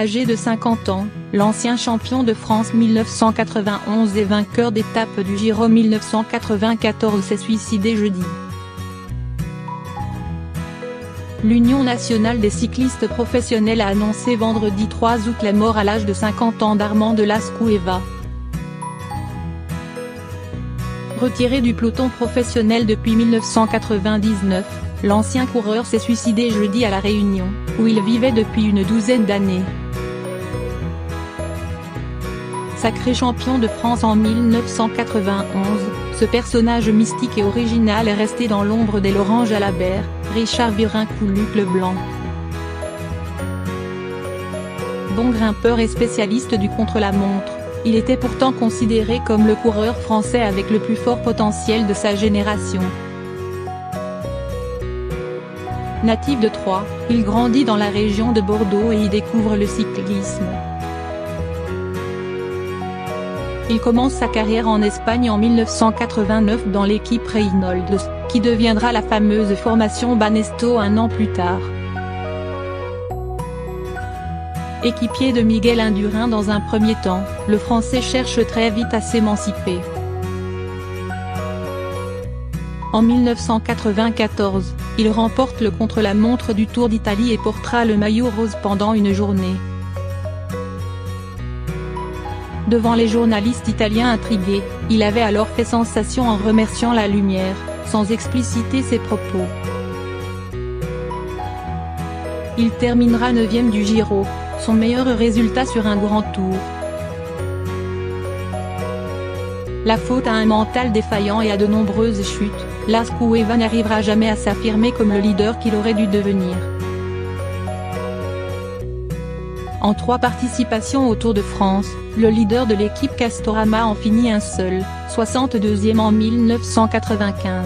Âgé de 50 ans, l'ancien champion de France 1991 et vainqueur d'étape du Giro 1994 s'est suicidé jeudi. L'Union nationale des cyclistes professionnels a annoncé vendredi 3 août la mort à l'âge de 50 ans d'Armand de Las Cuevas. Retiré du peloton professionnel depuis 1999, l'ancien coureur s'est suicidé jeudi à La Réunion, où il vivait depuis une douzaine d'années. Sacré champion de France en 1991, ce personnage mystique et original est resté dans l'ombre des Laurent Jalabert, Richard Virenque ou Luc Leblanc. Bon grimpeur et spécialiste du contre-la-montre, il était pourtant considéré comme le coureur français avec le plus fort potentiel de sa génération. Natif de Troyes, il grandit dans la région de Bordeaux et y découvre le cyclisme. Il commence sa carrière en Espagne en 1989 dans l'équipe Reynolds, qui deviendra la fameuse formation Banesto un an plus tard. Équipier de Miguel Indurain dans un premier temps, le Français cherche très vite à s'émanciper. En 1994, il remporte le contre-la-montre du Tour d'Italie et portera le maillot rose pendant une journée. Devant les journalistes italiens intrigués, il avait alors fait sensation en remerciant la lumière, sans expliciter ses propos. Il terminera 9e du Giro, son meilleur résultat sur un grand tour. La faute à un mental défaillant et à de nombreuses chutes, Las Cuevas n'arrivera jamais à s'affirmer comme le leader qu'il aurait dû devenir. En 3 participations au Tour de France, le leader de l'équipe Castorama en finit un seul, 62e en 1995.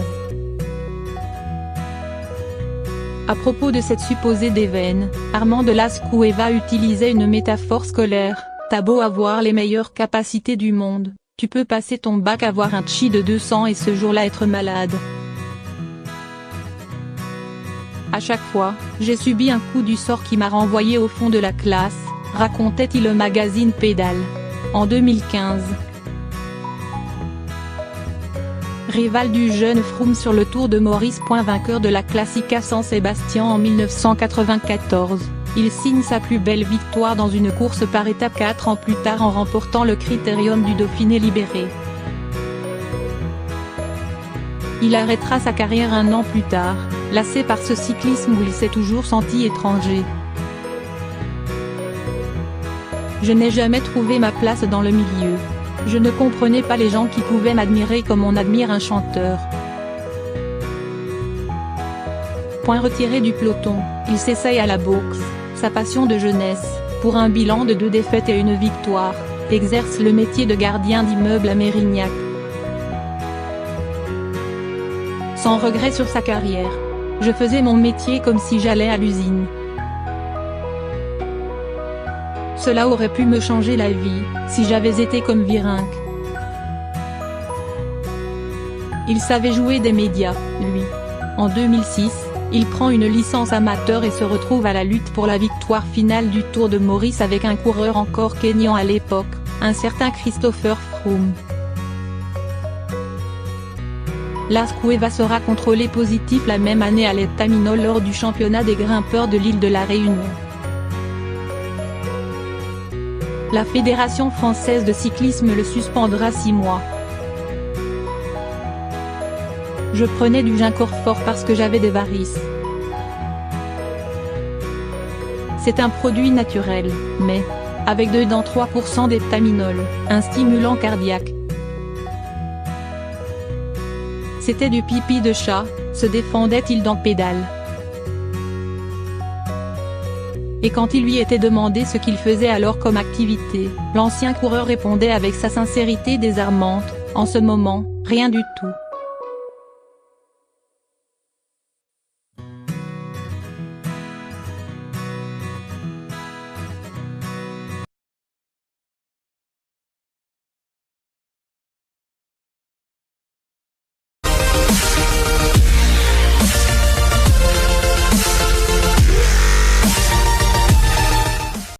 À propos de cette supposée déveine, Armand de Las Cuevas utilisait une métaphore scolaire: t'as beau avoir les meilleures capacités du monde, tu peux passer ton bac, avoir un chi de 200 et ce jour-là être malade. À chaque fois, j'ai subi un coup du sort qui m'a renvoyé au fond de la classe, racontait-il au magazine Pédale. En 2015. Rival du jeune Froome sur le Tour de Maurice. Vainqueur de la Classica San Sebastian en 1994, il signe sa plus belle victoire dans une course par étape 4 ans plus tard en remportant le Critérium du Dauphiné libéré. Il arrêtera sa carrière un an plus tard, lassé par ce cyclisme où il s'est toujours senti étranger. Je n'ai jamais trouvé ma place dans le milieu. Je ne comprenais pas les gens qui pouvaient m'admirer comme on admire un chanteur. Retiré du peloton, il s'essaye à la boxe, sa passion de jeunesse, pour un bilan de 2 défaites et 1 victoire, exerce le métier de gardien d'immeuble à Mérignac. Sans regret sur sa carrière. Je faisais mon métier comme si j'allais à l'usine. Cela aurait pu me changer la vie, si j'avais été comme Virenque. Il savait jouer des médias, lui. En 2006, il prend une licence amateur et se retrouve à la lutte pour la victoire finale du Tour de Maurice avec un coureur encore kényan à l'époque, un certain Christopher Froome. Las Cuevas sera contrôlé positif la même année à l'étaminol lors du championnat des grimpeurs de l'île de la Réunion. La Fédération française de cyclisme le suspendra 6 mois. Je prenais du gincorp fort parce que j'avais des varices. C'est un produit naturel, mais avec dedans 3% d'étaminol, un stimulant cardiaque. C'était du pipi de chat, se défendait-il dans Pédale. Et quand il lui était demandé ce qu'il faisait alors comme activité, l'ancien coureur répondait avec sa sincérité désarmante: en ce moment, rien du tout.